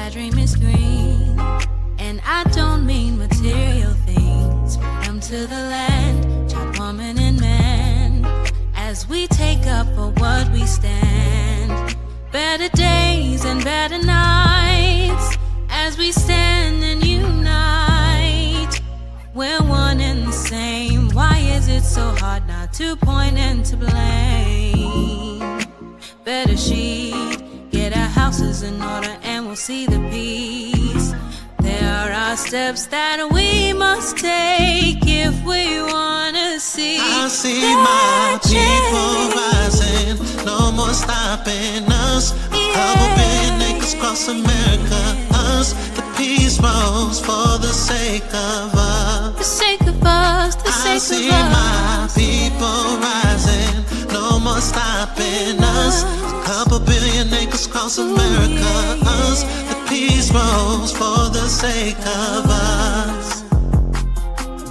my dream is green. And I don't mean material things. Freedom to the land, child, woman, and man. As we take up for what we stand. Better days and better nights. As we stand and unite. We're one and the same. Why is it so hard not to point and to blame? Better sheet, get our houses in order and we'll see the peace. There are steps that we must take if we wanna see. I see my people rising, no more stopping us. A couple billion acres across America, us. The peace rose for the sake of us. The sake of us, the sake of us. I see my people rising, no more stopping us. A couple billion acres across America, us. The peace rose for the sake of us.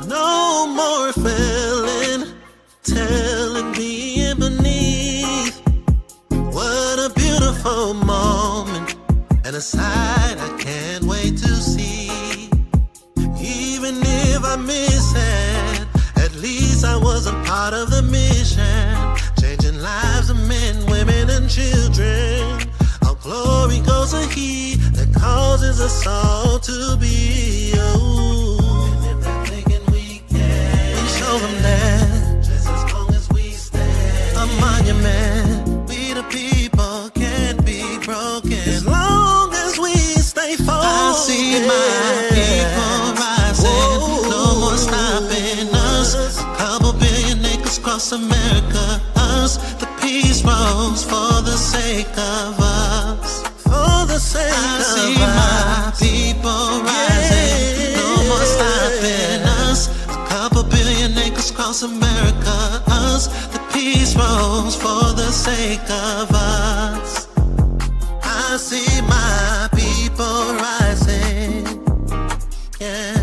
No more feeling, telling, being beneath. What a beautiful moment, and a sight I can't wait to see. Even if I miss it, at least I wasn't part of the mission. Changing lives of men, women, and children. Our glory goes to He that causes us all to be. Oh, and if they're thinking we can, we show them that just as long as we stand. A monument, we the people can't be broken as long as we stay focused. I see my people rising, no more stopping us. A couple billion acres across America, us. The peace rose for the sake of us. For the sake of us. I see my people rising, no more stopping us. A couple billion acres across America, us. The peace rose for the sake of us. I see my people rising, yeah.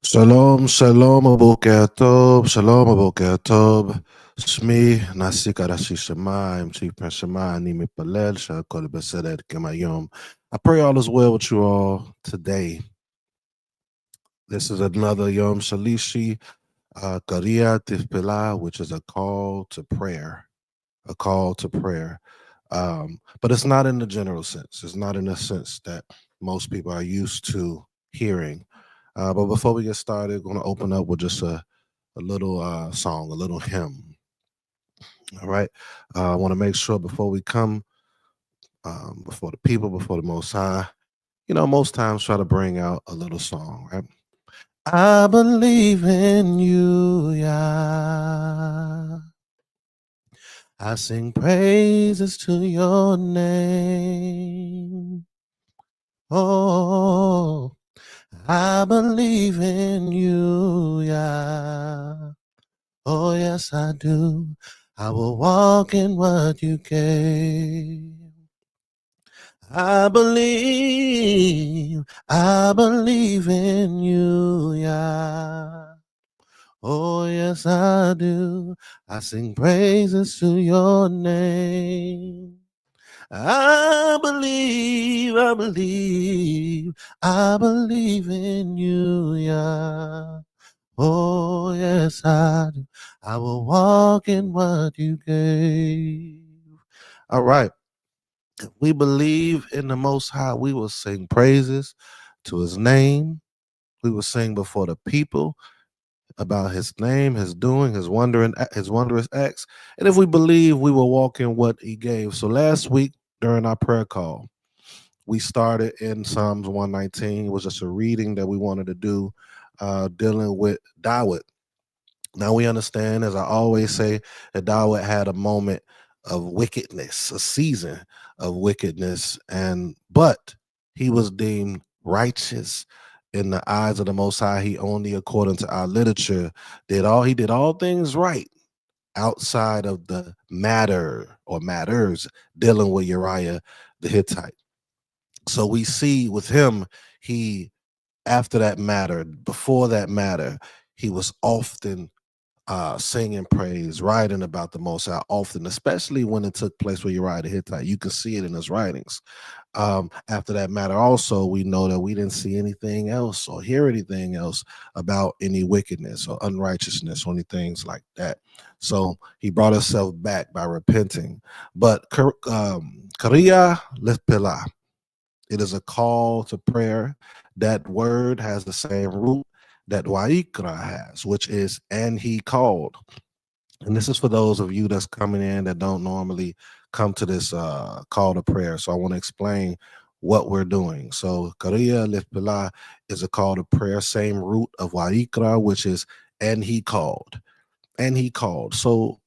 Shalom, shalom, boker tov, shalom, boker tov. Shmi Nasi Karashi Shema, I'm Chief Prince Shema, Ani Mipalel, Shakol Beseder Kemayom. I pray all is well with you all today. This is another Yom Shalishi, Karia Tiphillah, which is a call to prayer. A call to prayer. But it's not in the general sense. It's not in the sense that most people are used to hearing. But before we get started, we're going to open up with just a little song, a little hymn. All right. I want to make sure before we come, before the people, before the Most High, most times try to bring out a little song, right? I believe in you, Yah. I sing praises to your name. Oh, I believe in you, Yah. Oh, yes, I do. I will walk in what you gave. I believe in you, Yah. Oh, yes, I do. I sing praises to your name. I believe in you, Yah. Oh, yes, I do. I will walk in what you gave. All right. If we believe in the Most High, we will sing praises to his name. We will sing before the people about his name, his doing, his wondrous acts. And if we believe, we will walk in what he gave. So last week during our prayer call, we started in Psalms 119. It was just a reading that we wanted to do dealing with Dawud. Now we understand, as I always say, that Dawud had a moment of wickedness, a season of wickedness, but he was deemed righteous in the eyes of the Most High, he only, according to our literature, did all things right outside of the matter or matters dealing with Uriah the Hittite. So we see with him, he after that matter, before that matter, he was often singing praise, writing about the Most High often, especially when it took place with Uriah the Hittite. You can see it in his writings. After that matter, also, we know that we didn't see anything else or hear anything else about any wickedness or unrighteousness or any things like that. So he brought himself back by repenting. But Kariya Lithpilah, it is a call to prayer. That word has the same root that Waikra has, which is and he called. And this is for those of you that's coming in that don't normally come to this call to prayer. So I want to explain what we're doing. So Kariya Lithpilah is a call to prayer, same root of Waikra, which is and he called. And he called. So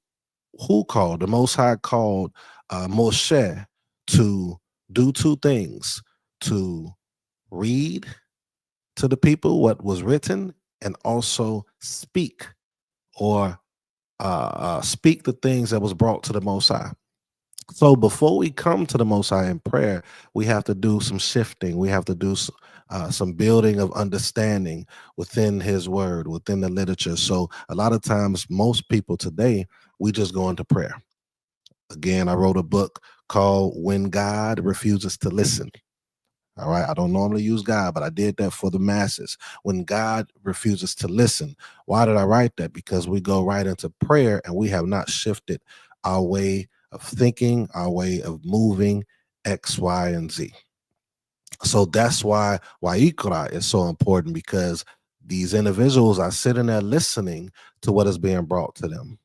who called? The Most High called Moshe to do two things: to read to the people what was written, and also speak or speak the things that was brought to the Most High. So before we come to the Most High in prayer, we have to do some shifting. We have to do some building of understanding within His Word, within the literature. So a lot of times, most people today, we just go into prayer. Again, I wrote a book called When God Refuses to Listen. All right. I don't normally use God, but I did that for the masses. When God refuses to listen. Why did I write that? Because we go right into prayer and we have not shifted our way of thinking, our way of moving, X, Y, and Z. So that's why Ikra is so important, because these individuals are sitting there listening to what is being brought to them.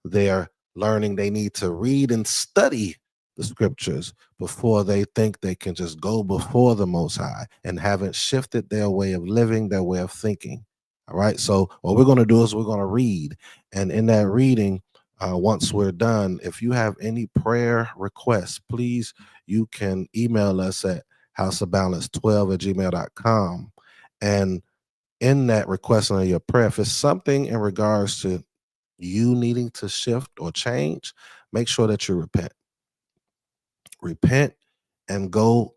They're learning they need to read and study the scriptures before they think they can just go before the Most High, and haven't shifted their way of living, their way of thinking. All right. So what we're going to do is we're going to read. And in that reading, once we're done, if you have any prayer requests, please, you can email us at houseofbalance12@gmail.com. And in that request on your prayer, if it's something in regards to you needing to shift or change, make sure that you repent and go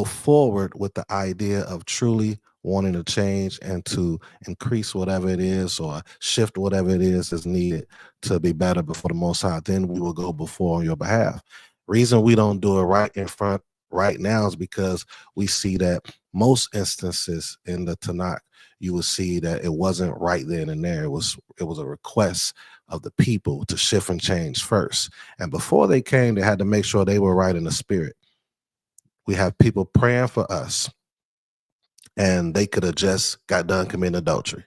forward with the idea of truly wanting to change and to increase whatever it is or shift whatever it is needed to be better before the Most High. Then we will go before on your behalf. Reason we don't do it right in front right now is because we see that most instances in the Tanakh, you will see that it wasn't right then and there. It was a request of the people to shift and change first. And before they came, they had to make sure they were right in the spirit. We have people praying for us, and they could have just got done committing adultery.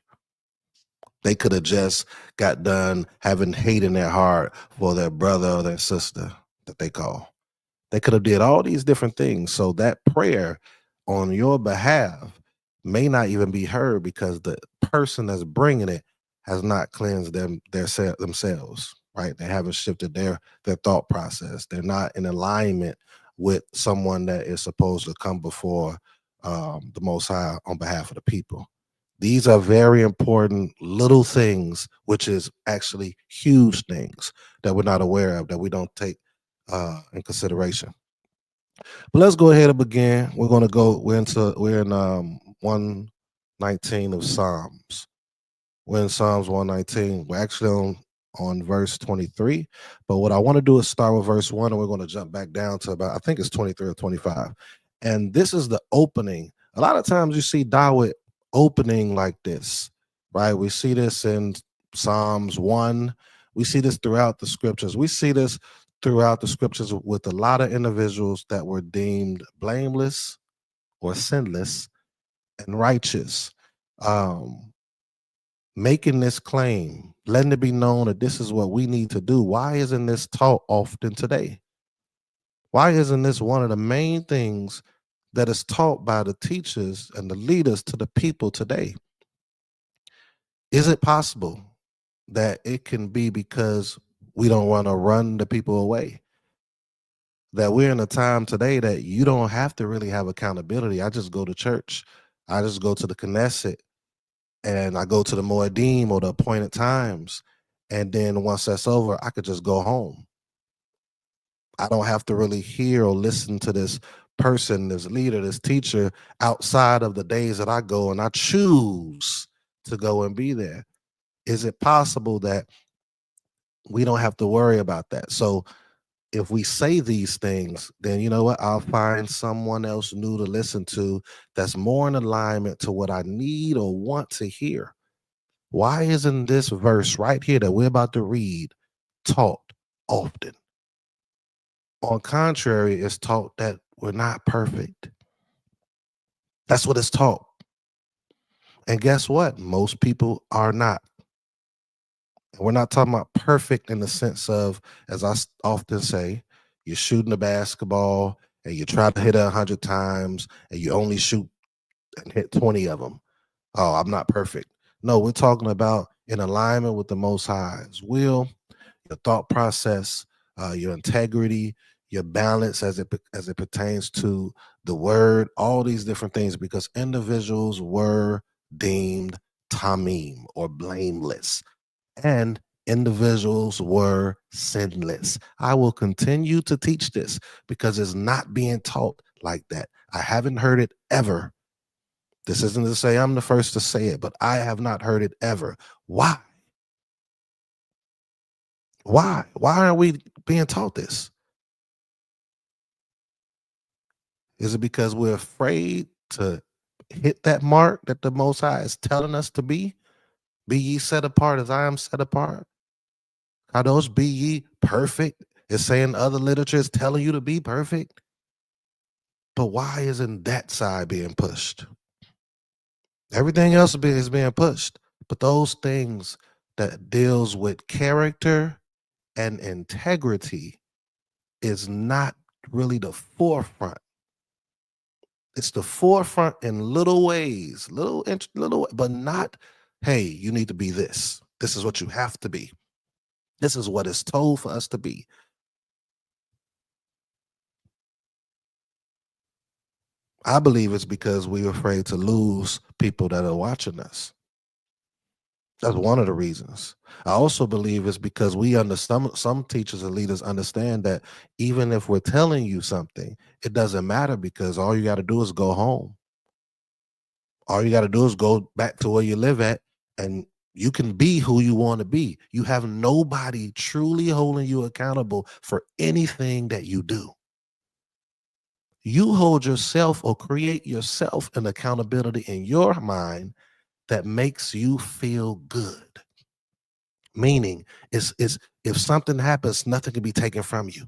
They could have just got done having hate in their heart for their brother or their sister that they call. They could have did all these different things. So that prayer on your behalf may not even be heard, because the person that's bringing it has not cleansed themselves, right? They haven't shifted their thought process. They're not in alignment with someone that is supposed to come before the Most High on behalf of the people. These are very important little things, which is actually huge things that we're not aware of, that we don't take in consideration. But let's go ahead and begin. We're in 119 of Psalms. We're in Psalms 119. We're actually on verse 23. But what I want to do is start with verse 1, and we're going to jump back down to about, I think it's 23 or 25. And this is the opening. A lot of times you see Dawood opening like this, right? We see this in Psalms 1. We see this throughout the scriptures. We see this throughout the scriptures with a lot of individuals that were deemed blameless or sinless and righteous, making this claim, letting it be known that this is what we need to do. Why isn't this taught often today? Why isn't this one of the main things that is taught by the teachers and the leaders to the people today? Is it possible that it can be because we don't want to run the people away? That we're in a time today that you don't have to really have accountability. I just go to church. I just go to the Knesset and I go to the Moedim or the appointed times. And then once that's over, I could just go home. I don't have to really hear or listen to this person, this leader, this teacher outside of the days that I go and I choose to go and be there. Is it possible that we don't have to worry about that? So if we say these things, then you know what? I'll find someone else new to listen to that's more in alignment to what I need or want to hear. Why isn't this verse right here that we're about to read taught often? On contrary, it's taught that we're not perfect. That's what it's taught. And guess what? Most people are not. And we're not talking about perfect in the sense of, as I often say, you're shooting a basketball and you try to hit it 100 times and you only shoot and hit 20 of them. Oh, I'm not perfect. No, we're talking about in alignment with the Most High's will, your thought process, your integrity, your balance as it pertains to the word, all these different things, because individuals were deemed tamim or blameless, and individuals were sinless. I will continue to teach this because it's not being taught like that. I haven't heard it ever. This isn't to say I'm the first to say it, but I have not heard it ever. Why? Why? Why aren't we being taught this? Is it because we're afraid to hit that mark that the Most High is telling us to be? Be ye set apart as I am set apart. Kadosh, be ye perfect. It's saying other literature is telling you to be perfect. But why isn't that side being pushed? Everything else is being pushed. But those things that deals with character and integrity is not really the forefront. It's the forefront in little ways, little, but not, hey, you need to be this. This is what you have to be. This is what is told for us to be. I believe it's because we're afraid to lose people that are watching us. That's one of the reasons. I also believe it's because we understand, some teachers and leaders understand that even if we're telling you something, it doesn't matter because all you got to do is go home. All you got to do is go back to where you live at, and you can be who you want to be. You have nobody truly holding you accountable for anything that you do. You hold yourself or create yourself an accountability in your mind that makes you feel good. Meaning, it's if something happens, nothing can be taken from you.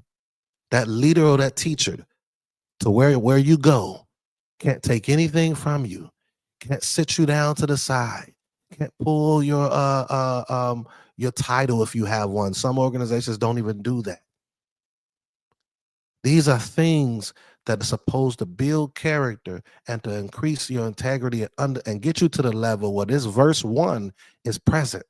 That leader or that teacher, to where you go, can't take anything from you. Can't sit you down to the side. Can't pull your title if you have one. Some organizations don't even do that. These are things that are supposed to build character and to increase your integrity and get you to the level where this verse 1 is present.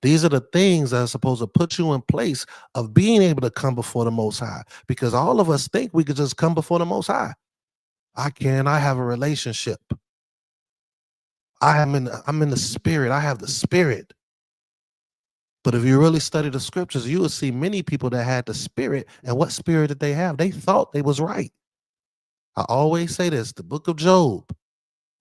These are the things that are supposed to put you in place of being able to come before the Most High, because all of us think we could just come before the Most High. I have a relationship. I'm in the spirit. I have the spirit. But if you really study the scriptures, you will see many people that had the spirit. And what spirit did they have? They thought they was right. I always say this, the book of Job,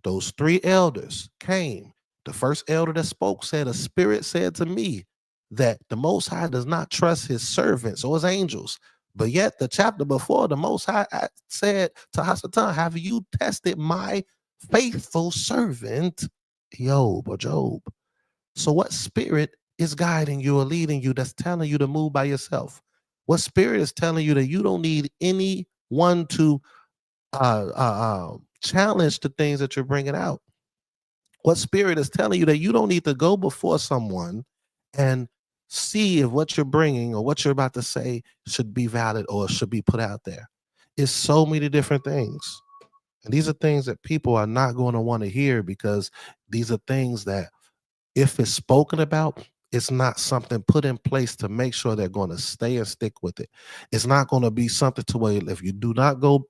those 3 elders came. The first elder that spoke said, a spirit said to me that the Most High does not trust his servants or his angels. But yet the chapter before, the Most High said to Hasatan, have you tested my faithful servant, Job or Job? So what spirit is guiding you or leading you that's telling you to move by yourself? What spirit is telling you that you don't need anyone to challenge the things that you're bringing out? What spirit is telling you that you don't need to go before someone and see if what you're bringing or what you're about to say should be valid or should be put out there? It's so many different things. And these are things that people are not going to want to hear, because these are things that, if it's spoken about, it's not something put in place to make sure they're going to stay and stick with it. It's not going to be something to where if you do not go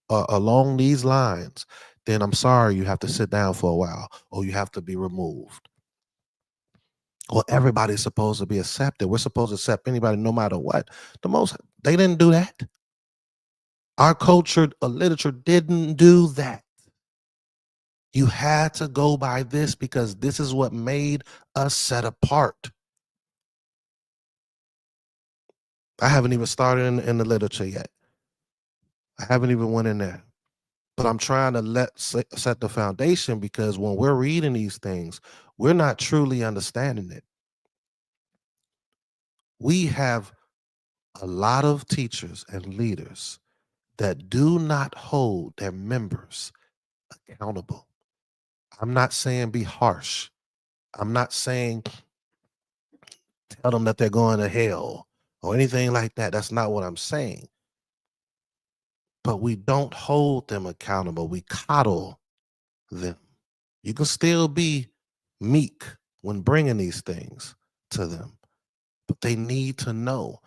along these lines, then I'm sorry, you have to sit down for a while, or you have to be removed. Or everybody's supposed to be accepted. We're supposed to accept anybody no matter what. They didn't do that. Our culture or literature didn't do that. You had to go by this because this is what made us set apart. I haven't even started in the literature yet. I haven't even went in there. But I'm trying to set the foundation, because when we're reading these things, we're not truly understanding it. We have a lot of teachers and leaders that do not hold their members accountable. I'm not saying be harsh. I'm not saying tell them that they're going to hell or anything like that. That's not what I'm saying. But we don't hold them accountable. We coddle them. You can still be meek when bringing these things to them, but they need to know.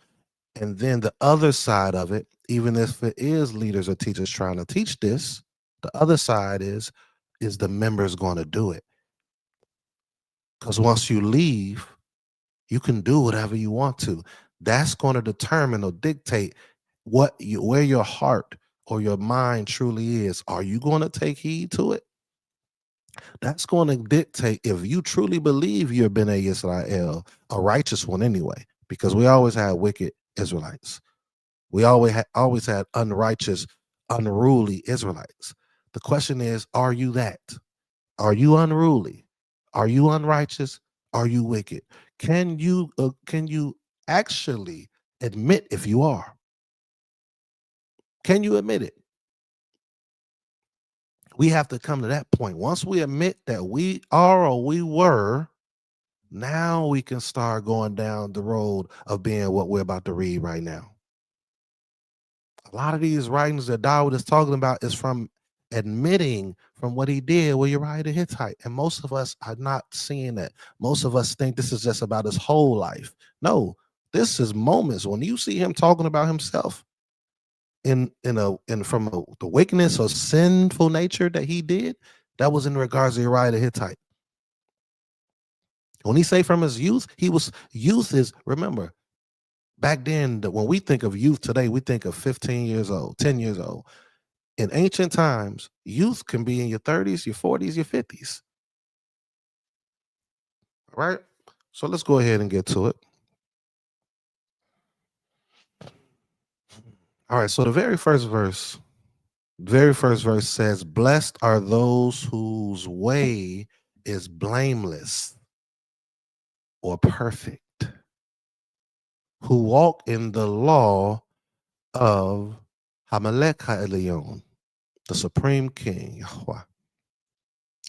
And then the other side of it, even if it is leaders or teachers trying to teach this, the other side is the members going to do it? Because once you leave, you can do whatever you want to. That's going to determine or dictate where your heart or your mind truly is. Are you going to take heed to it? That's going to dictate if you truly believe you're B'nai Israel, a righteous one anyway, because we always had wicked Israelites. We always had unrighteous, unruly Israelites. The question is, are you that? Are you unruly? Are you unrighteous? Are you wicked? Can you actually admit if you are? Can you admit it? We have to come to that point. Once we admit that we are or we were, now we can start going down the road of being what we're about to read right now. A lot of these writings that Dawud is talking about is from admitting from what he did with Uriah the Hittite. And most of us are not seeing that. Most of us think this is just about his whole life. No, this is moments when you see him talking about himself from the wickedness or sinful nature that he did. That was in regards to Uriah the Hittite. When he say from his youth, youth is, remember, back then, when we think of youth today, we think of 15 years old, 10 years old. In ancient times, youth can be in your 30s, your 40s, your 50s. All right? So let's go ahead and get to it. All right, so the very first verse says, "Blessed are those whose way is blameless or perfect, who walk in the law of Hamelech HaElyon, the Supreme King, Yahweh.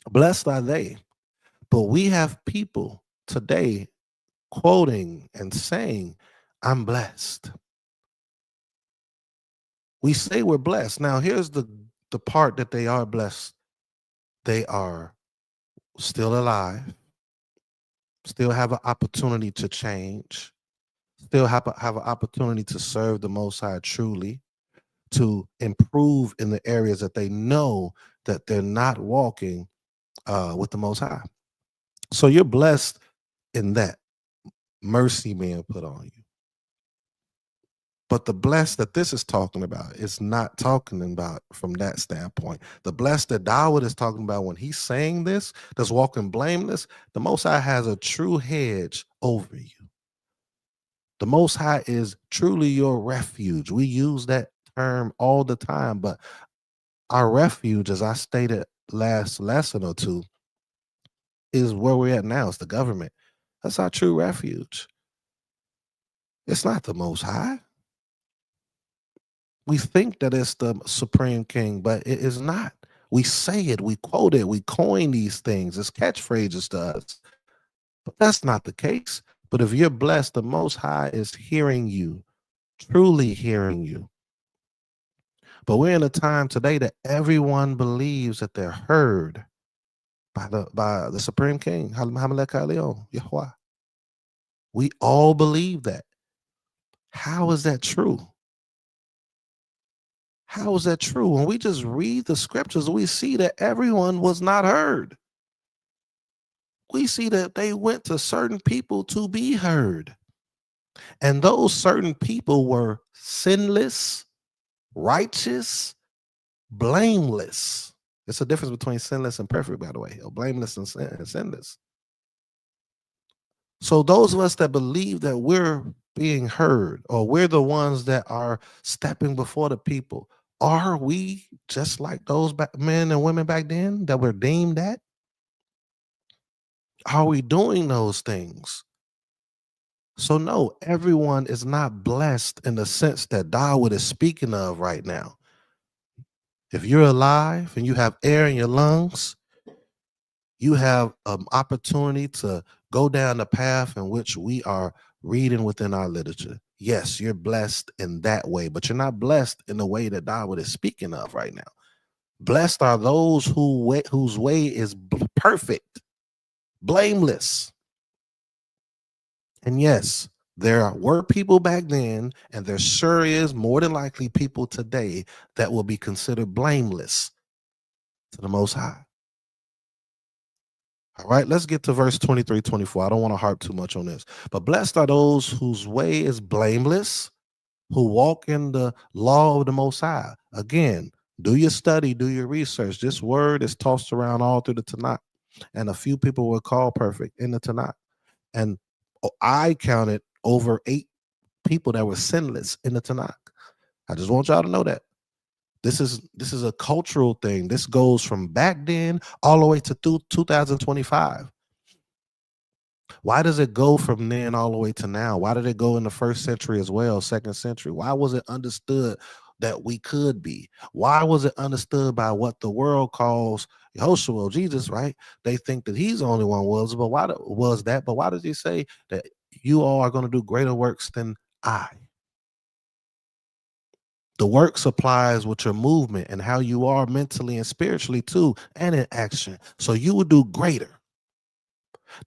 Blessed are they." But we have people today quoting and saying, "I'm blessed." We say we're blessed. Now, here's the part that they are blessed. They are still alive, still have an opportunity to change, still have an opportunity to serve the Most High truly, to improve in the areas that they know that they're not walking with the Most High. So you're blessed in that mercy being put on you. But the blessed that this is talking about is not talking about from that standpoint. The blessed that Dawud is talking about when he's saying this, that's walking blameless, the Most High has a true hedge over you. The Most High is truly your refuge. We use that term all the time, but our refuge, as I stated last lesson or two, is where we're at now. It's the government. That's our true refuge. It's not the Most High. We think that it's the Supreme King, but it is not. We say it, we quote it, we coin these things as catchphrases to us. But that's not the case. But if you're blessed, the Most High is hearing you, truly hearing you. But we're in a time today that everyone believes that they're heard by the Supreme King, Hamelech HaElyon, Yahweh. We all believe that. How is that true? How is that true? When we just read the scriptures, we see that everyone was not heard. We see that they went to certain people to be heard. And those certain people were sinless, righteous, blameless. It's a difference between sinless and perfect, by the way, or blameless and sinless. So those of us that believe that we're being heard, or we're the ones that are stepping before the people, are we just like those men and women back then that were deemed that? Are we doing those things? So no, everyone is not blessed in the sense that Dawood is speaking of right now. If you're alive and you have air in your lungs, you have an opportunity to go down the path in which we are reading within our literature. Yes, you're blessed in that way, but you're not blessed in the way that Dawood is speaking of right now. Blessed are those whose way is perfect, blameless. And yes, there were people back then, and there sure is more than likely people today that will be considered blameless to the Most High. All right, let's get to verse 23, 24. I don't want to harp too much on this. But blessed are those whose way is blameless, who walk in the law of the Most High. Again, do your study, do your research. This word is tossed around all through the Tanakh, and a few people were called perfect in the Tanakh. And I counted over 8 people that were sinless in the Tanakh. I just want y'all to know that. This is a cultural thing. This goes from back then all the way to 2025. Why does it go from then all the way to now? Why did it go in the first century as well, second century? Why was it understood that we could be? Why was it understood by what the world calls Yahushua, Jesus, right? They think that he's the only one but why was that? But why does he say that you all are going to do greater works than I? The work supplies with your movement and how you are mentally and spiritually too, and in action. So you will do greater.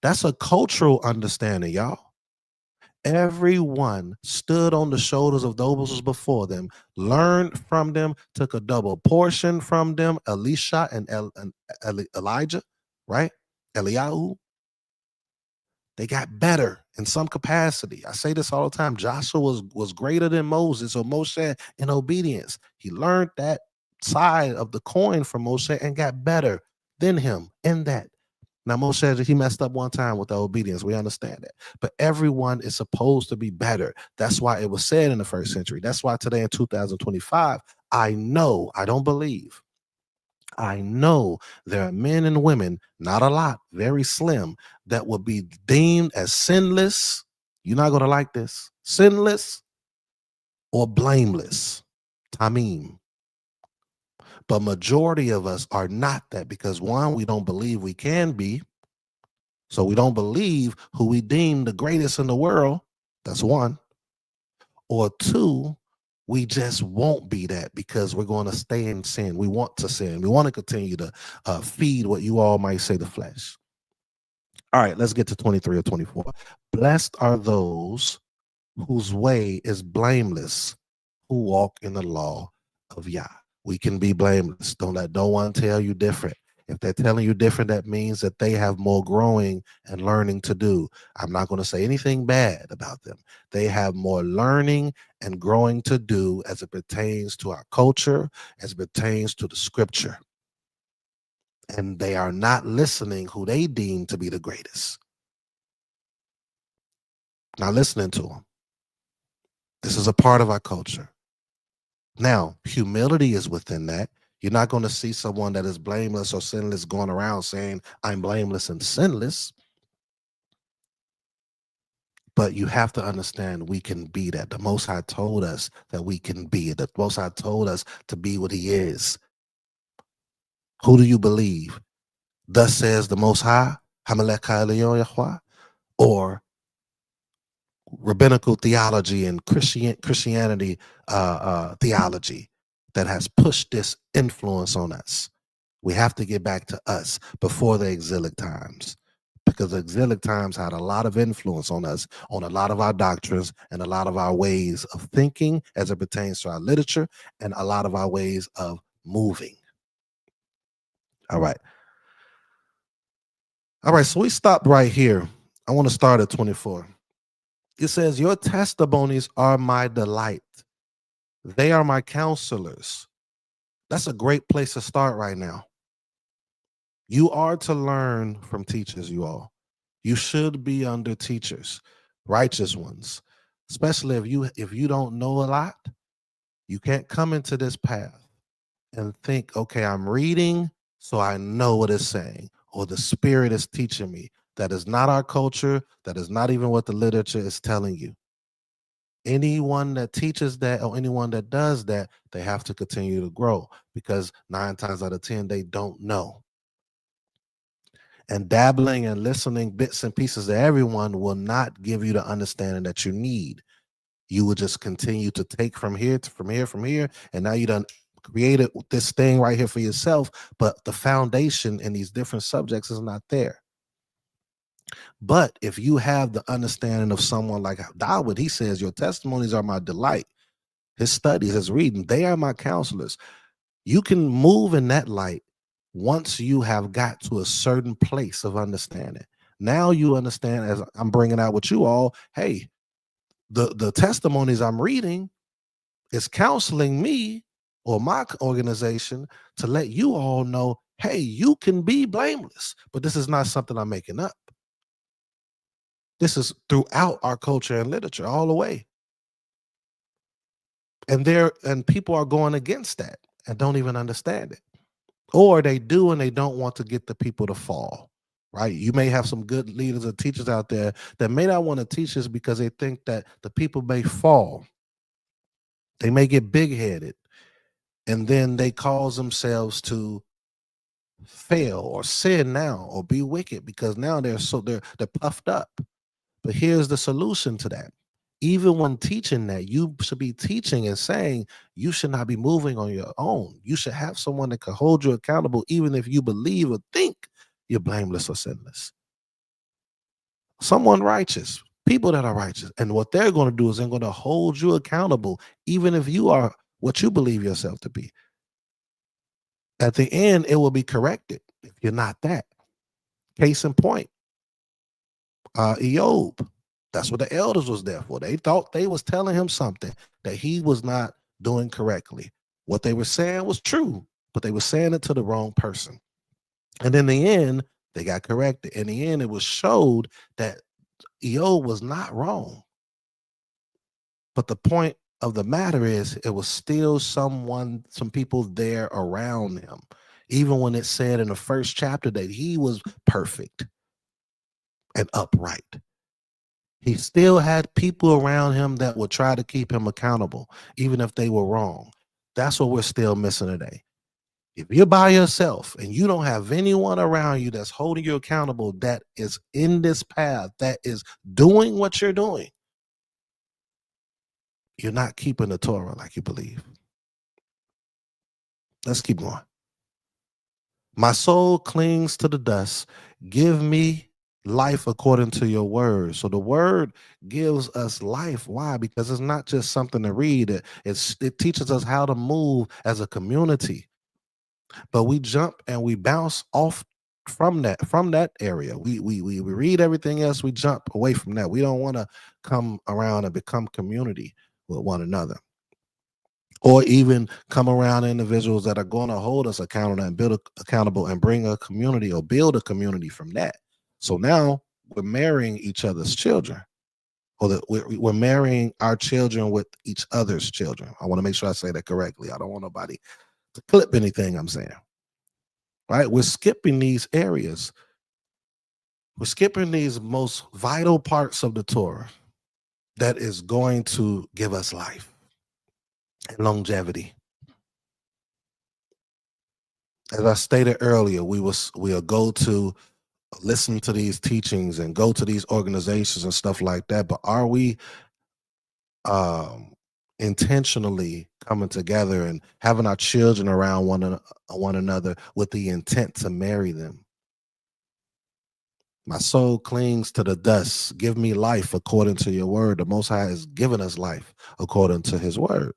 That's a cultural understanding, y'all. Everyone stood on the shoulders of those before them, learned from them, took a double portion from them. Elisha and Elijah, right? Eliyahu. They got better in some capacity. I say this all the time. Joshua was greater than Moses, or Moshe in obedience. He learned that side of the coin from Moshe and got better than him in that. Now, Moshe, he messed up one time with the obedience. We understand that. But everyone is supposed to be better. That's why it was said in the first century. That's why today in 2025, I don't believe. I know there are men and women, not a lot, very slim, that will be deemed as sinless. You're not going to like this. Sinless or blameless. Tamim. But majority of us are not that, because one, we don't believe we can be. So we don't believe who we deem the greatest in the world. That's one. Or two, we just won't be that because we're going to stay in sin. We want to sin. We want to continue to feed what you all might say the flesh. All right, let's get to 23 or 24. Blessed are those whose way is blameless, who walk in the law of Yah. We can be blameless. Don't let no one tell you different. If they're telling you different, that means that they have more growing and learning to do. I'm not going to say anything bad about them. They have more learning and growing to do as it pertains to our culture, as it pertains to the scripture. And they are not listening who they deem to be the greatest. Not listening to them. This is a part of our culture. Now, humility is within that. You're not going to see someone that is blameless or sinless going around saying, I'm blameless and sinless. But you have to understand we can be that. The Most High told us that we can be it. The Most High told us to be what he is. Who do you believe? Thus says the Most High, or rabbinical theology and Christianity theology that has pushed this influence on us. We have to get back to us before the exilic times. because exilic times had a lot of influence on us, on a lot of our doctrines, and a lot of our ways of thinking as it pertains to our literature, and a lot of our ways of moving. All right. All right. So we stopped right here. I want to start at 24. It says, "Your testimonies are my delight. They are my counselors." That's a great place to start right now. You are to learn from teachers, you all. You should be under teachers, righteous ones. Especially if you don't know a lot, you can't come into this path and think, okay, I'm reading, so I know what it's saying, or the spirit is teaching me. That is not our culture. That is not even what the literature is telling you. Anyone that teaches that or anyone that does that, they have to continue to grow, because 9 times out of 10, they don't know. And dabbling and listening bits and pieces to everyone will not give you the understanding that you need. You will just continue to take from here to from here, and now you done created this thing right here for yourself, but the foundation in these different subjects is not there. But if you have the understanding of someone like Dawood, he says, "Your testimonies are my delight." His studies, his reading, they are my counselors. You can move in that light once you have got to a certain place of understanding. Now you understand, as I'm bringing out with you all, hey, the testimonies I'm reading is counseling me or my organization to let you all know, hey, you can be blameless. But this is not something I'm making up. This is throughout our culture and literature all the way. And people are going against that and don't even understand it. Or they do and they don't want to get the people to fall. Right? You may have some good leaders or teachers out there that may not want to teach this because they think that the people may fall. They may get big-headed, and then they cause themselves to fail or sin now or be wicked because now they're puffed up. But here's the solution to that. Even when teaching that, you should be teaching and saying you should not be moving on your own. You should have someone that can hold you accountable, even if you believe or think you're blameless or sinless. Someone righteous, people that are righteous. And what they're going to do is they're going to hold you accountable, even if you are what you believe yourself to be. At the end, it will be corrected if you're not that. Case in point, Eob. That's what the elders was there for. They thought they was telling him something that he was not doing correctly. What they were saying was true, but they were saying it to the wrong person. And in the end, they got corrected. In the end, it was showed that Eob was not wrong. But the point of the matter is, it was still some people there around him. Even when it said in the first chapter that he was perfect and upright, he still had people around him that would try to keep him accountable, even if they were wrong. That's what we're still missing today. If you're by yourself and you don't have anyone around you that's holding you accountable, that is in this path, that is doing what you're doing, you're not keeping the Torah like you believe. Let's keep going. My soul clings to the dust. Give me life according to your word. So the word gives us life. Why? Because it's not just something to read. It teaches us how to move as a community. But we jump and we bounce off from that area. We read everything else. We jump away from that. We don't want to come around and become community with one another, or even come around individuals that are going to hold us accountable and accountable and bring a community or build a community from that. So now we're marrying each other's children, or we're marrying our children with each other's children. I want to make sure I say that correctly. I don't want nobody to clip anything I'm saying. Right? We're skipping these areas. We're skipping these most vital parts of the Torah that is going to give us life and longevity. As I stated earlier, we'll go to listen to these teachings and go to these organizations and stuff like that. But are we intentionally coming together and having our children around one another with the intent to marry them? My soul clings to the dust. Give me life according to your word. The Most High has given us life according to his word.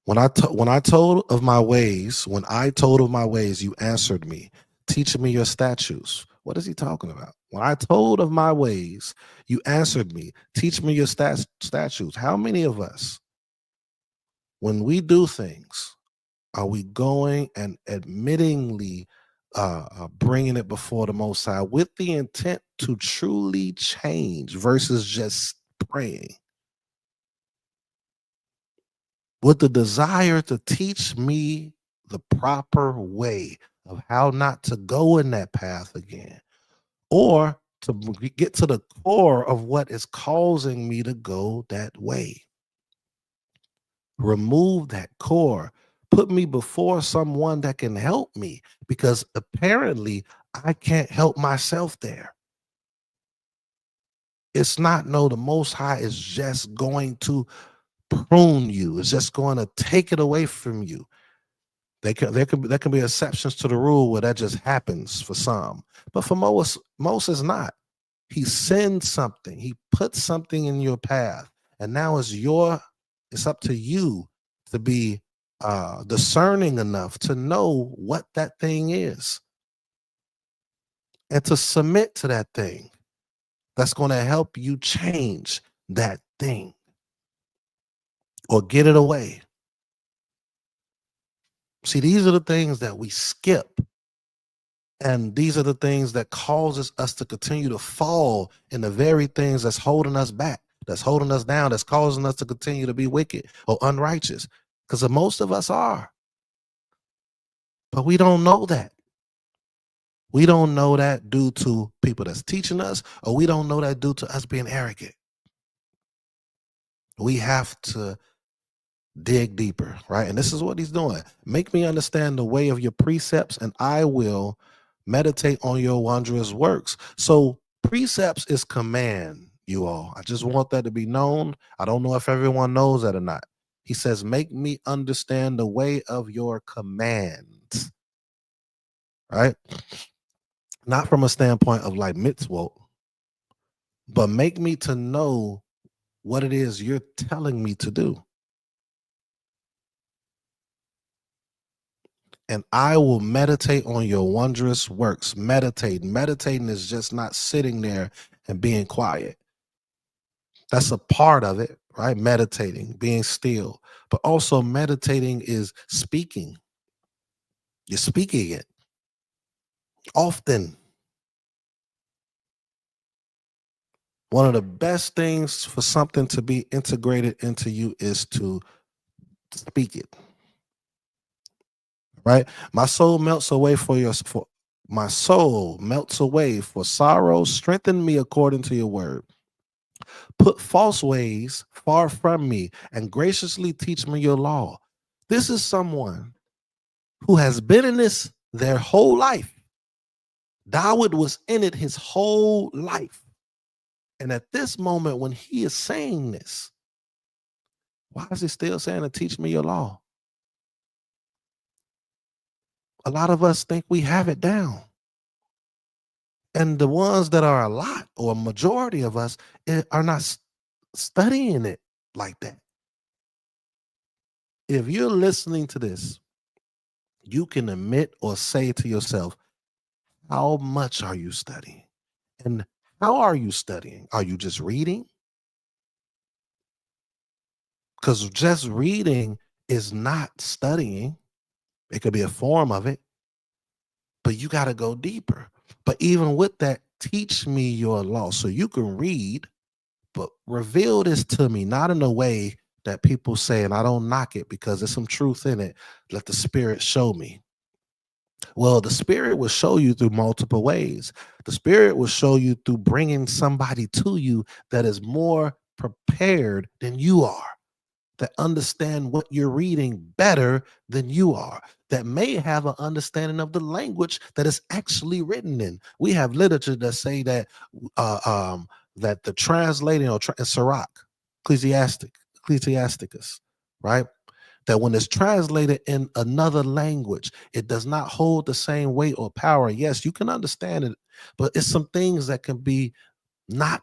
When I told of my ways, you answered me, teaching me your statutes. What is he talking about? When I told of my ways, you answered me, teach me your statutes. How many of us, when we do things, are we going and admittingly bringing it before the Most High with the intent to truly change versus just praying? With the desire to teach me the proper way of how not to go in that path again, or to get to the core of what is causing me to go that way. Remove that core, put me before someone that can help me, because apparently I can't help myself there. It's not, no, the Most High is just going to prune you, it's just going to take it away from you. There can be exceptions to the rule where that just happens for some, but for most is not. He sends something, he puts something in your path, and now it's up to you to be discerning enough to know what that thing is and to submit to that thing that's going to help you change that thing or get it away. See, these are the things that we skip. And these are the things that causes us to continue to fall in the very things that's holding us back, that's holding us down, that's causing us to continue to be wicked or unrighteous. Because most of us are. But we don't know that. We don't know that due to people that's teaching us, or we don't know that due to us being arrogant. We have to dig deeper, right? And this is what he's doing. Make me understand the way of your precepts, and I will meditate on your wondrous works. So precepts is command, you all. I just want that to be known. I don't know if everyone knows that or not. He says, make me understand the way of your commands, right? Not from a standpoint of like mitzvot, but make me to know what it is you're telling me to do. And I will meditate on your wondrous works. Meditating is just not sitting there and being quiet. That's a part of it, right? Meditating, being still. But also meditating is speaking. You're speaking it often. One of the best things for something to be integrated into you is to speak it. Right? My soul melts away my soul melts away for sorrow. Strengthen me according to your word. Put false ways far from me and graciously teach me your law. This is someone who has been in this their whole life. Dawood was in it his whole life. And at this moment, when he is saying this, why is he still saying to teach me your law? A lot of us think we have it down. And the ones that are a lot or a majority of us are not studying it like that. If you're listening to this, you can admit or say to yourself, how much are you studying? And how are you studying? Are you just reading? Because just reading is not studying. It could be a form of it, but you got to go deeper. But even with that, teach me your law. So you can read, but reveal this to me, not in a way that people say, and I don't knock it because there's some truth in it. Let the Spirit show me. Well, the Spirit will show you through multiple ways. The Spirit will show you through bringing somebody to you that is more prepared than you are, that understand what you're reading better than you are, that may have an understanding of the language that is actually written in. We have literature that say that that the translating or Sirach, Ecclesiasticus, right? that when it's translated in another language, it does not hold the same weight or power. Yes, you can understand it, but it's some things that can be not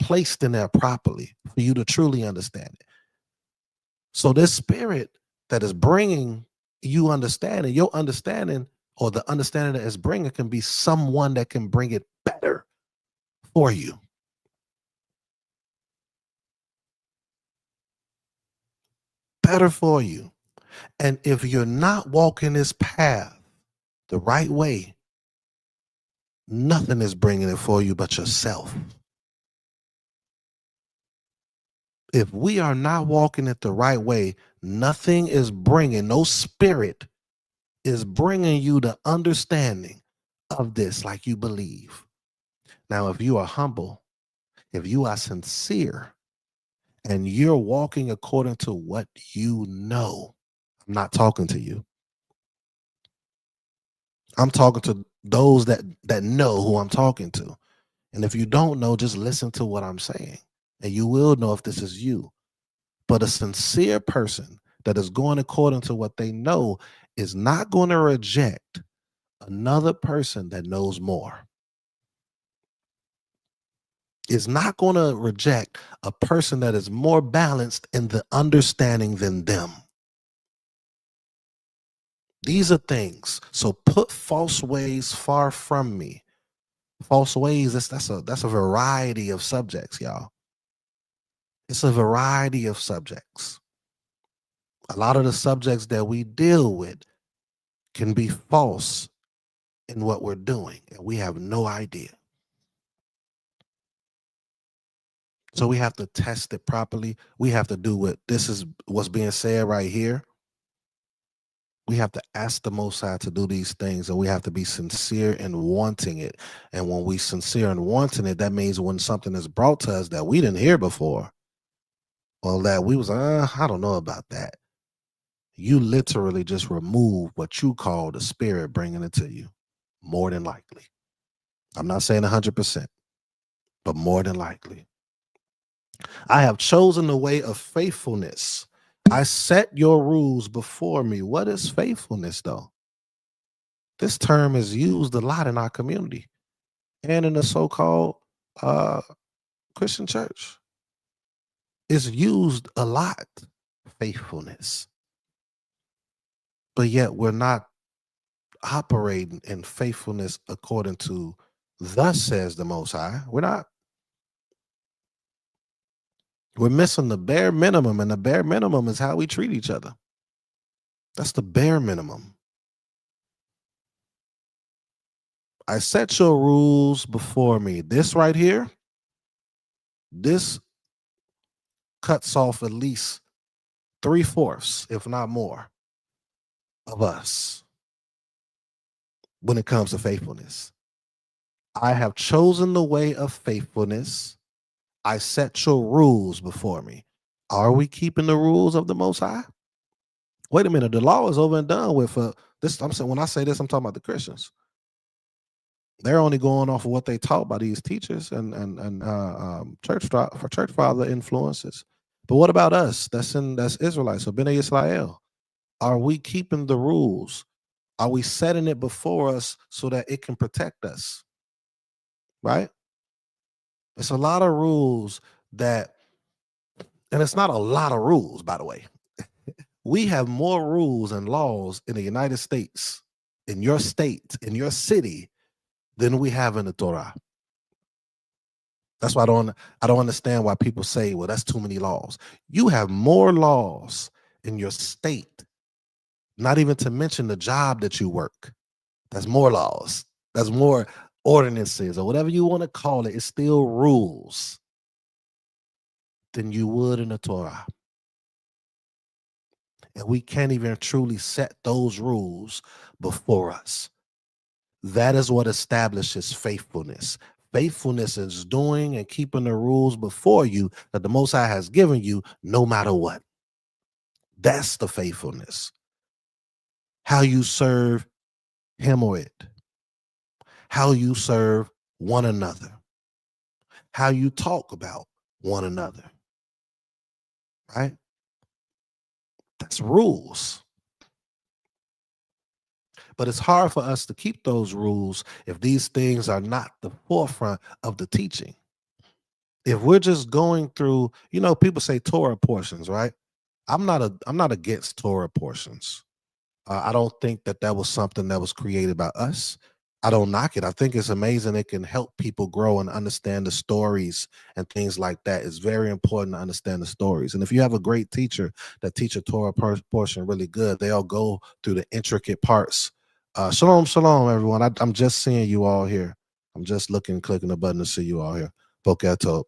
placed in there properly for you to truly understand it. So this spirit that is bringing you understanding, your understanding or the understanding that it's bringing can be someone that can bring it better for you. Better for you. And if you're not walking this path the right way, nothing is bringing it for you but yourself. If we are not walking it the right way, nothing is bringing, no spirit is bringing you the understanding of this like you believe. Now, if you are humble, if you are sincere, and you're walking according to what you know, I'm not talking to you. I'm talking to those that know who I'm talking to. And if you don't know, just listen to what I'm saying, and you will know if this is you. But a sincere person that is going according to what they know is not going to reject another person that knows more. Is not going to reject a person that is more balanced in the understanding than them. These are things. So put false ways far from me. False ways, that's a variety of subjects, y'all. It's a variety of subjects. A lot of the subjects that we deal with can be false in what we're doing, and we have no idea. So we have to test it properly. We have to do what this is what's being said right here. We have to ask the Most High to do these things, and we have to be sincere in wanting it. And when we sincere in wanting it, that means when something is brought to us that we didn't hear before, or that we was, I don't know about that. You literally just remove what you call the spirit bringing it to you, more than likely. I'm not saying 100%, but more than likely. I have chosen the way of faithfulness. I set your rules before me. What is faithfulness, though? This term is used a lot in our community and in the so-called Christian church. It's used a lot, faithfulness. But yet we're not operating in faithfulness according to thus says the Most High. We're not. We're missing the bare minimum, and the bare minimum is how we treat each other. That's the bare minimum. I set your rules before me. This right here, this cuts off at least 3/4, if not more, of us when it comes to faithfulness. I have chosen the way of faithfulness. I set your rules before me. Are we keeping the rules of the Most High? Wait a minute, the law is over and done with. This, I'm saying, when I say this, I'm talking about the Christians. They're only going off of what they taught by these teachers and church father influences. But what about us? That's Israelites, so Bnei Israel. Are we keeping the rules? Are we setting it before us so that it can protect us? Right? It's a lot of rules that, and it's not a lot of rules, by the way. We have more rules and laws in the United States, in your state, in your city, than we have in the Torah. That's why I don't understand why people say, well, that's too many laws. You have more laws in your state, not even to mention the job that you work. That's more laws. That's more ordinances or whatever you want to call it. It's still rules than you would in the Torah. And we can't even truly set those rules before us. That is what establishes faithfulness. Faithfulness is doing and keeping the rules before you that the Most High has given you, no matter what. That's the faithfulness. How you serve him or it. How you serve one another. How you talk about one another. Right? That's rules. But it's hard for us to keep those rules if these things are not the forefront of the teaching. If we're just going through, people say Torah portions, right? I'm not against Torah portions. I don't think that was something that was created by us. I don't knock it. I think it's amazing. It can help people grow and understand the stories and things like that. It's very important to understand the stories. And if you have a great teacher that teach a Torah portion really good, they'll go through the intricate parts. Shalom, shalom, everyone. I'm just seeing you all here. I'm just clicking the button to see you all here. Boker Tov.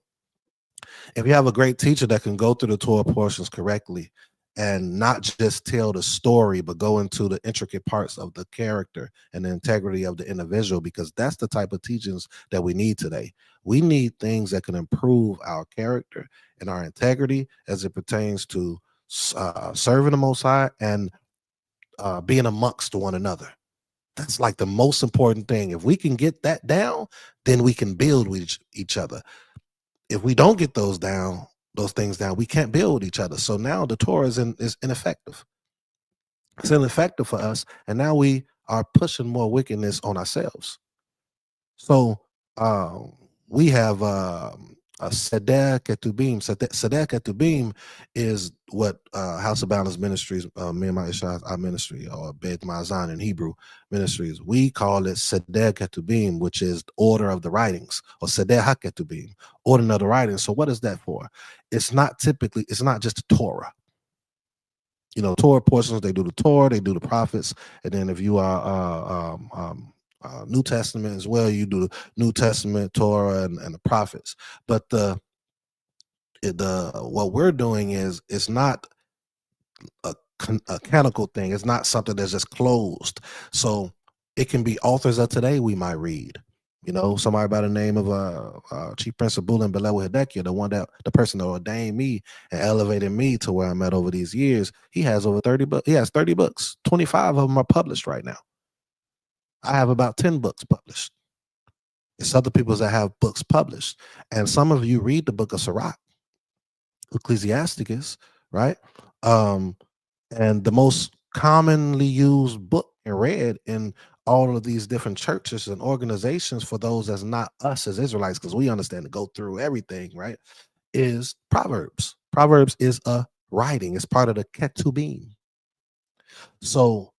If you have a great teacher that can go through the Torah portions correctly and not just tell the story, but go into the intricate parts of the character and the integrity of the individual, because that's the type of teachings that we need today. We need things that can improve our character and our integrity as it pertains to serving the Most High and being amongst one another. That's like the most important thing. If we can get that down, then we can build with each other. If we don't get those things down, we can't build with each other. So now the Torah is ineffective. It's ineffective for us, and now we are pushing more wickedness on ourselves. So we have a Seder Ketubim. Seder Ketubim is what House of Balance Ministries, me and my Ishaz, our ministry, or Beit Ma'azan in Hebrew ministries, we call it Seder Ketubim, which is order of the writings, or Seder HaKetubim, order of the writings. So what is that for? It's not just the Torah. Torah portions, they do the Torah, they do the prophets, and then if you are New Testament as well, you do the New Testament, Torah, and the prophets. But what we're doing is, it's not a canonical thing. It's not something that's just closed. So it can be authors of today we might read. Somebody by the name of Chief Prince of Bulin Belewa Hidekia, the person that ordained me and elevated me to where I'm at over these years. He has over 30 books. He has 30 books. 25 of them are published right now. I have about 10 books published. It's other people that have books published. And some of you read the book of Sirach, Ecclesiasticus, right? And the most commonly used book and read in all of these different churches and organizations, for those that's not us as Israelites, because we understand to go through everything, right, is Proverbs. Proverbs is a writing. It's part of the Ketubim. So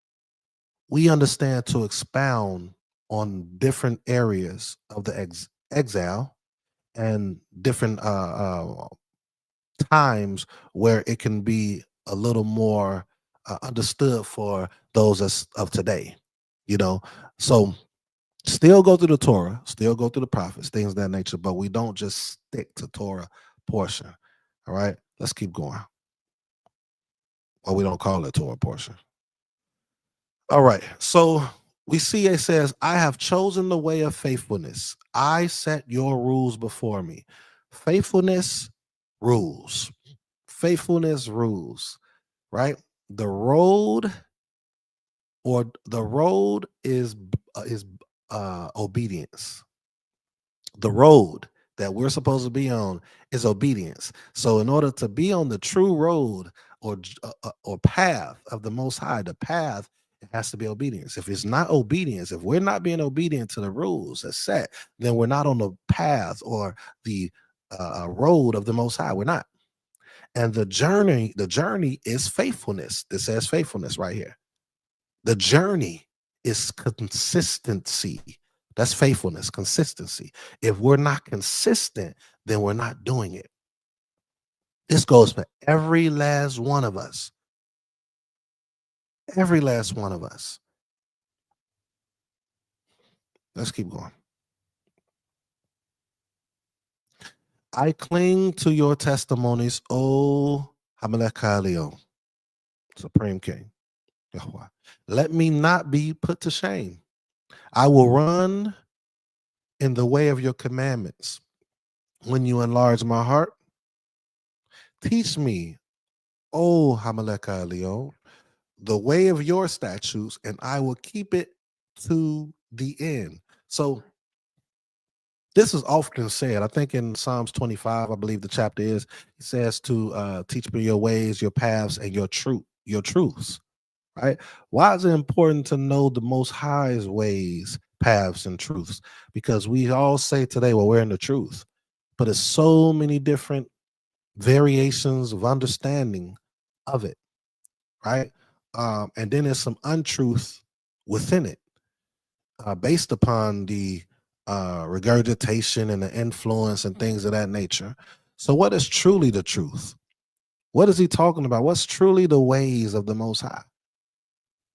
we understand to expound on different areas of the exile and different times where it can be a little more understood for those of today. So still go through the Torah, still go through the prophets, things of that nature, but we don't just stick to Torah portion. All right, let's keep going. Well, we don't call it Torah portion. All right, so we see it says, I have chosen the way of faithfulness. I set your rules before me. Faithfulness rules. Faithfulness rules, right? The road is obedience. The road that we're supposed to be on is obedience. So in order to be on the true road or path of the Most High, the path, it has to be obedience. If it's not obedience, if we're not being obedient to the rules that's set, then we're not on the path or the road of the Most High. We're not. And the journey is faithfulness. This says faithfulness right here. The journey is consistency. That's faithfulness, consistency. If we're not consistent, then we're not doing it. This goes for every last one of us. Every last one of us. Let's keep going. I cling to your testimonies, O Hamelech Ka'alion, Supreme King. Yahweh. Let me not be put to shame. I will run in the way of your commandments. When you enlarge my heart, teach me, O Hamelech Ka'alion, the way of your statutes, and I will keep it to the end. So this is often said, I think in Psalms 25, I believe the chapter is, it says to teach me your ways, your paths, and your truth. your truths, right? Why is it important to know the Most High's ways, paths, and truths? Because we all say today, well, we're in the truth, but there's so many different variations of understanding of it, right? And then there's some untruth within it, based upon the regurgitation and the influence and things of that nature. So, what is truly the truth? What is he talking about? What's truly the ways of the Most High?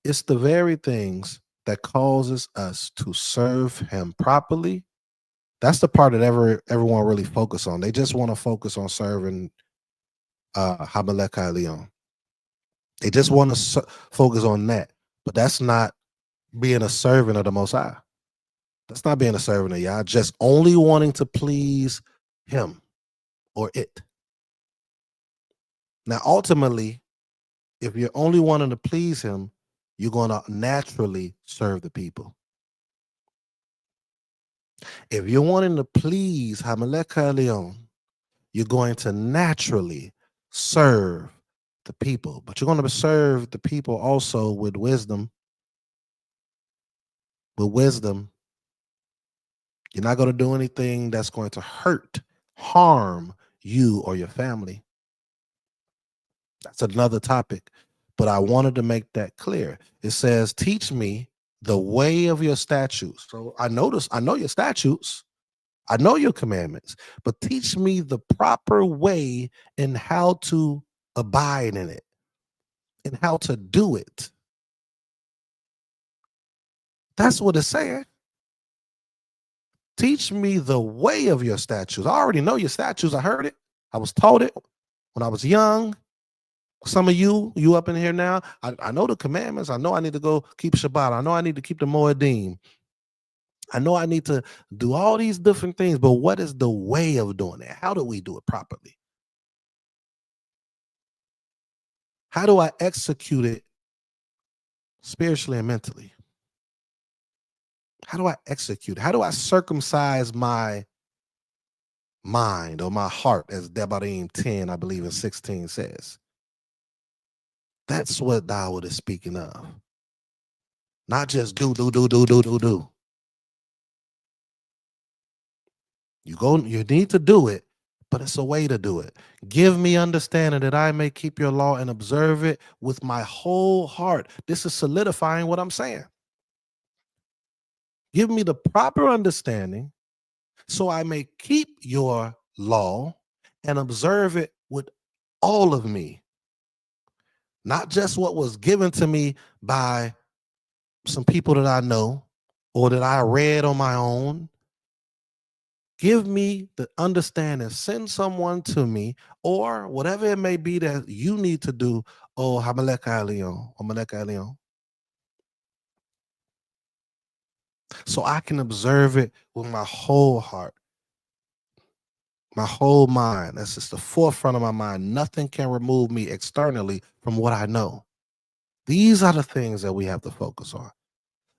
It's the very things that causes us to serve Him properly. That's the part that everyone really focus on. They just want to focus on serving Hamelech Leon. They just want to focus on that, but that's not being a servant of the Most High. That's not being a servant of Yah. Just only wanting to please Him or it. Now, ultimately, if you're only wanting to please Him, you're going to naturally serve the people. If you're wanting to please Hamelech Leon, you're going to naturally serve the people, but you're going to serve the people also with wisdom. With wisdom, you're not going to do anything that's going to harm you or your family. That's another topic, but I wanted to make that clear. It says, teach me the way of your statutes. So I know your statutes. I know your commandments, but teach me the proper way in how to abide in it and how to do it. That's what it's saying. Teach me the way of your statutes. I already know your statutes. I heard it. I was taught it when I was young. Some of you up in here now, I know the commandments. I know I need to go keep Shabbat. I know I need to keep the Moedim. I know I need to do all these different things, but what is the way of doing it? How do we do it properly? How do I execute it spiritually and mentally? How do I execute? How do I circumcise my mind or my heart, as Devarim 10, I believe in 16 says? That's what Dawud is speaking of. Not just do. You need to do it, but it's a way to do it. Give me understanding that I may keep your law and observe it with my whole heart. This is solidifying what I'm saying. Give me the proper understanding so I may keep your law and observe it with all of me. Not just what was given to me by some people that I know or that I read on my own. Give me the understanding, send someone to me, or whatever it may be that you need to do, oh Hamelech Leon, so I can observe it with my whole heart, my whole mind. That's just the forefront of my mind. Nothing can remove me externally from what I know. These are the things that we have to focus on.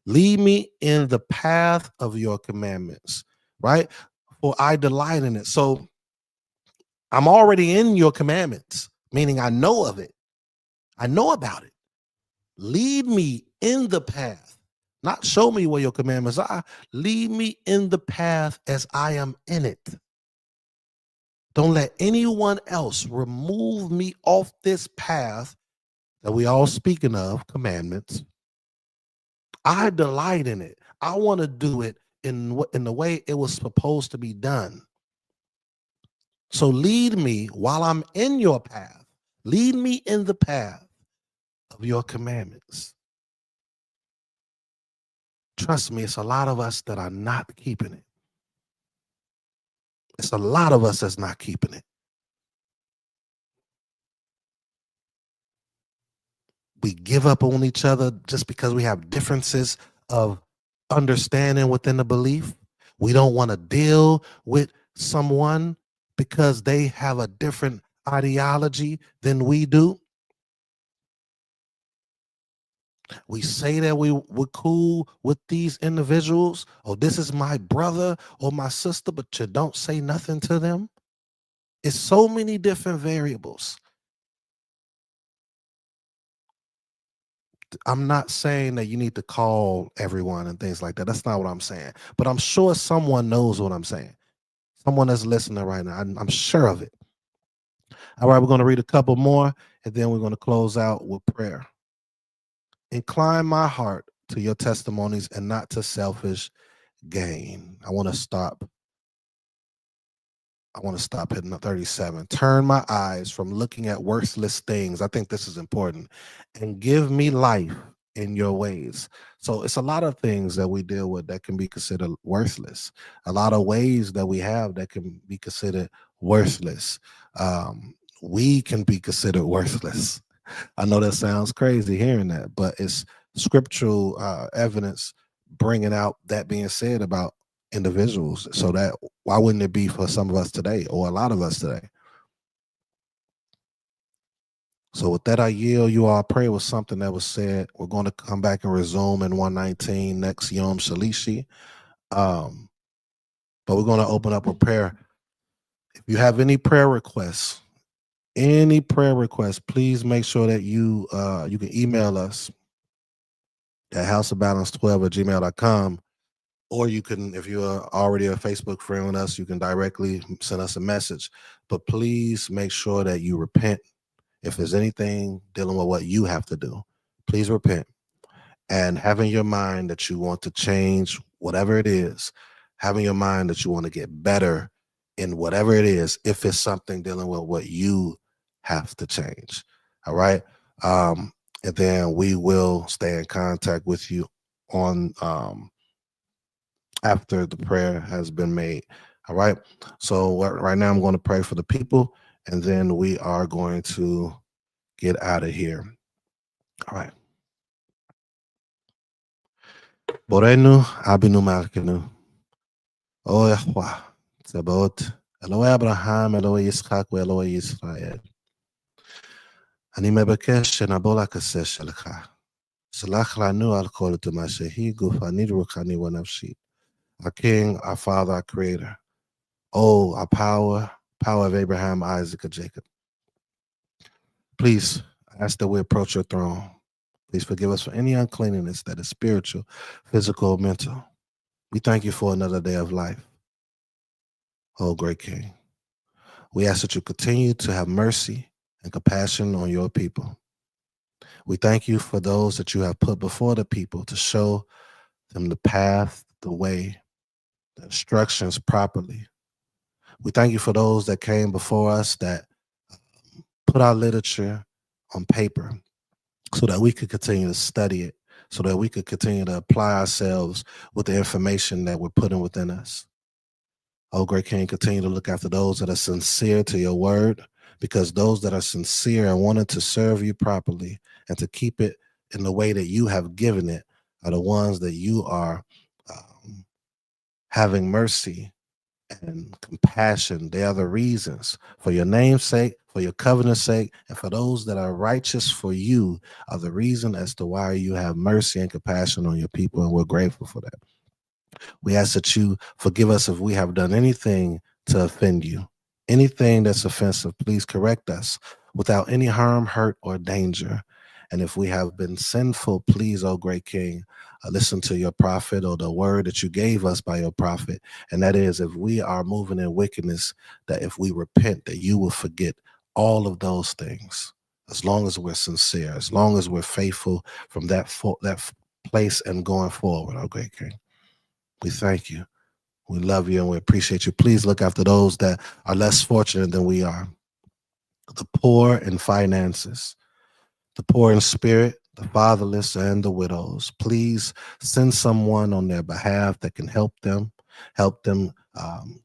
Lead me in the path of your commandments, right? For I delight in it. So I'm already in your commandments, meaning I know of it. I know about it. Lead me in the path, not show me where your commandments are. Lead me in the path as I am in it. Don't let anyone else remove me off this path that we all speaking of, commandments. I delight in it. I want to do it in the way it was supposed to be done. So lead me while I'm in your path. Lead me in the path of your commandments. Trust me, it's a lot of us that are not keeping it. It's a lot of us that's not keeping it. We give up on each other just because we have differences of understanding within the belief. We don't want to deal with someone because they have a different ideology than we do. We say that we're cool with these individuals. Oh, this is my brother or my sister, but you don't say nothing to them. It's so many different variables. I'm not saying that you need to call everyone and things like that. That's not what I'm saying. But I'm sure someone knows what I'm saying. Someone that's listening right now. I'm sure of it. All right, we're going to read a couple more, and then we're going to close out with prayer. Incline my heart to your testimonies and not to selfish gain. I want to stop hitting 37. Turn my eyes from looking at worthless things. I think this is important. And give me life in your ways. So it's a lot of things that we deal with that can be considered worthless. A lot of ways that we have that can be considered worthless. We can be considered worthless. I know that sounds crazy hearing that, but it's scriptural evidence bringing out that being said about individuals. So that why wouldn't it be for some of us today or a lot of us today? So with that, I yield you all. Pray was something that was said. We're going to come back and resume in 119 next Yom Shalishi. But we're going to open up a prayer. If you have any prayer requests, please make sure that you can email us at houseofbalance12@gmail.com. Or you can, if you're already a Facebook friend with us, you can directly send us a message. But please make sure that you repent. If there's anything dealing with what you have to do, please repent. And having your mind that you want to change whatever it is, having your mind that you want to get better in whatever it is, if it's something dealing with what you have to change. All right. And then we will stay in contact with you on after the prayer has been made. All right. So right now I'm going to pray for the people, and then we are going to get out of here. All right. Borenu abinu malkenu. O Yahweh, Tzebaot, Eloi Abraham, Eloi Yitzchak, ואלוהי ישראל. אני מבקש שנבוא לכיסא שלך. סלח לנו על כל טומאה שהיא גופנית, רוחנית ונפשית. Our King, our Father, our Creator. Oh, our power of Abraham, Isaac, and Jacob. Please, I ask that we approach your throne. Please forgive us for any uncleanness that is spiritual, physical, or mental. We thank you for another day of life. Oh, great King. We ask that you continue to have mercy and compassion on your people. We thank you for those that you have put before the people to show them the path, the way, the instructions properly. We thank you for those that came before us that put our literature on paper so that we could continue to study it, so that we could continue to apply ourselves with the information that we're putting within us. Oh, great King, continue to look after those that are sincere to your word, because those that are sincere and wanting to serve you properly and to keep it in the way that you have given it are the ones that you are having mercy and compassion. They are the reasons for your name's sake, for your covenant's sake, and for those that are righteous for you are the reason as to why you have mercy and compassion on your people, and we're grateful for that. We ask that you forgive us if we have done anything to offend you. Anything that's offensive, please correct us without any harm, hurt, or danger. And if we have been sinful, please, oh great King, listen to your prophet or the word that you gave us by your prophet. And that is, if we are moving in wickedness, that if we repent, that you will forget all of those things. As long as we're sincere, as long as we're faithful from that place and going forward, oh great King. We thank you. We love you and we appreciate you. Please look after those that are less fortunate than we are. The poor in finances, the poor in spirit, the fatherless, and the widows. Please send someone on their behalf that can help them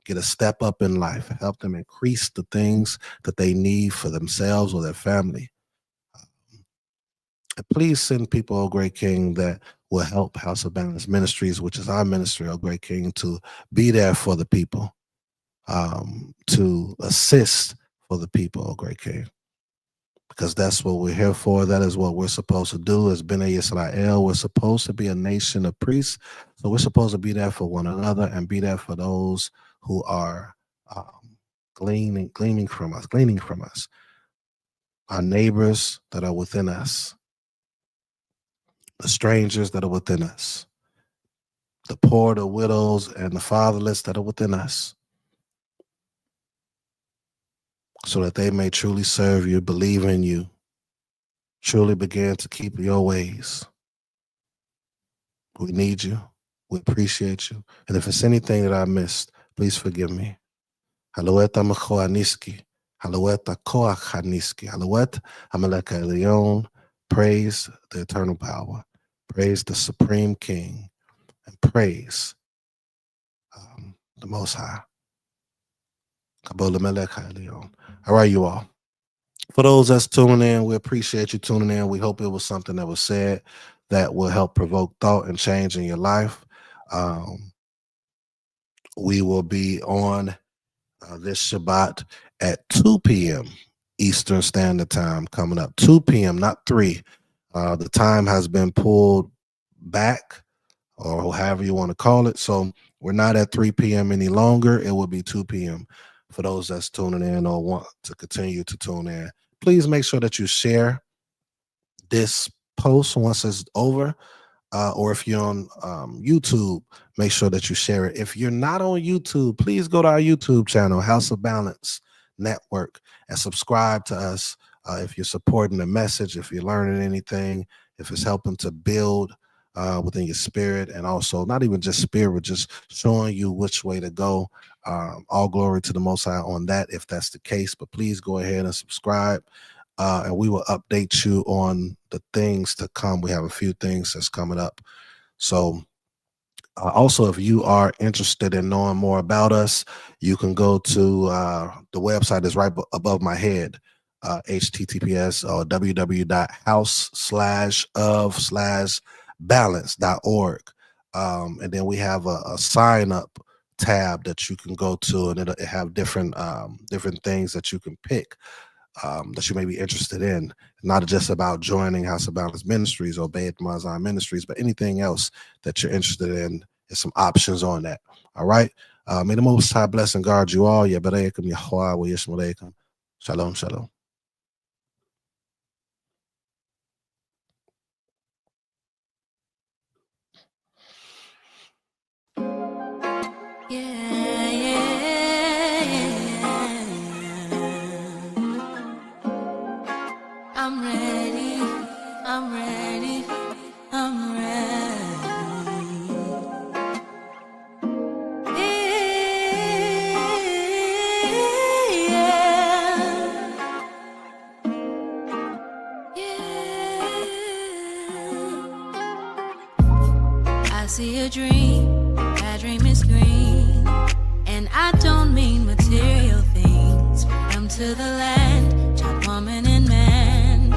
get a step up in life, help them increase the things that they need for themselves or their family. And please send people, oh great King, that will help House of Balance Ministries, which is our ministry, oh great King, to be there for the people, to assist for the people, oh great King. Because that's what we're here for. That is what we're supposed to do as Bnei Israel. We're supposed to be a nation of priests. So we're supposed to be there for one another and be there for those who are gleaning from us, our neighbors that are within us. the strangers that are within us, the poor, the widows, and the fatherless that are within us, so that they may truly serve you, believe in you, truly begin to keep your ways. We need you. We appreciate you. And if it's anything that I missed, please forgive me. Halueta Mechoaniski. Halueta Koachaniski. Haluet Amaleka Leon. Praise the eternal power. Praise the supreme king. And praise the Most High. Kabola Meleka Leon. All right, you all. For those that's tuning in, we appreciate you tuning in. We hope it was something that was said that will help provoke thought and change in your life. We will be on this Shabbat at 2 p.m. Eastern Standard Time coming up. 2 p.m., not 3. The time has been pulled back, or however you want to call it. So we're not at 3 p.m. any longer. It will be 2 p.m. For those that's tuning in or want to continue to tune in. Please make sure that you share this post once it's over. Or if you're on YouTube, make sure that you share it. If you're not on YouTube, please go to our YouTube channel, House of Balance Network, and subscribe to us. If you're supporting the message, if you're learning anything, if it's helping to build within your spirit, and also not even just spirit, just showing you which way to go. All glory to the Most High on that, if that's the case. But please go ahead and subscribe. And we will update you on the things to come. We have a few things that's coming up. So also, if you are interested in knowing more about us, you can go to the website is right above my head, https or www.house/of/balance.org. And then we have a sign up tab that you can go to, and it'll have different things that you can pick. That you may be interested in, not just about joining House of Balance Ministries or Beit Mazan Ministries, but anything else that you're interested in. There's some options on that. All right. May the Most High bless and guard you all. Yabarekum Yahweh wa Yishmaleikum. Shalom, shalom. I'm ready, I'm ready, I'm ready. I see a dream, that dream is green. And I don't mean material things. Freedom to the land, child, woman, and man.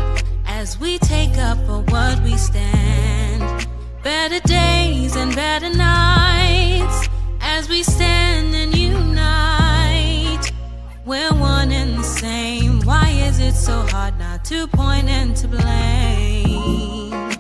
As we take up for what we stand, better days and better nights, as we stand and unite. We're one and the same. Why is it so hard not to point and to blame?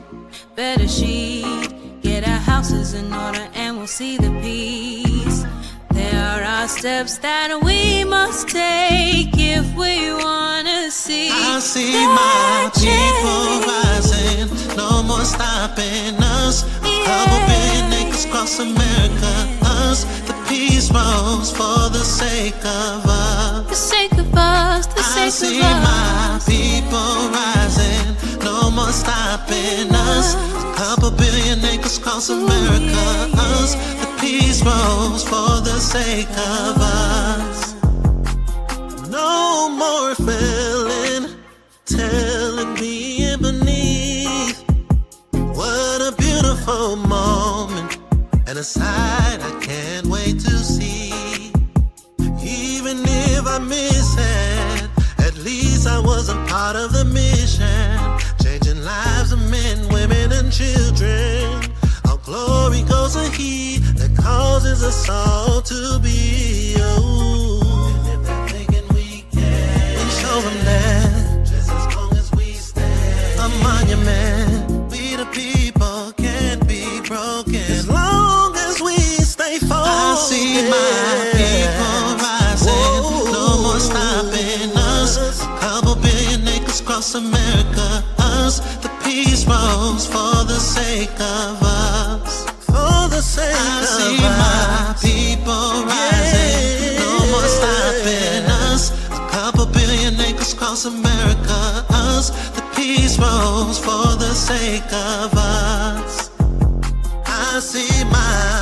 Better sheet, get our houses in order, and we'll see the peace. There are steps that we must take if we wanna see. I see my people rising, no more stopping us. A couple billion acres across America, us. The peace rose for the sake of us. The sake of us, the sake of us. I see my people rising, no more stopping us. A couple billion acres across America, us. The peace rose for the sake of us. No more feeling, telling me beneath. What a beautiful moment, and a sight I can't wait to see. Even if I miss it, at least I was a part of the mission, changing lives of men, women, and children. Our glory goes to He that causes us all to be. Oh, and if they're thinking we can, then show them that just as long as we stand, a monument. We the people can't be broken as long as we stay focused. I see my people rising, no more stopping us. A couple billion acres across America, us. The peace rose for the the sake of us. For the sake I see my people rising, no more stopping us. A couple billion acres across America, us. The peace rose for the sake of us. I see my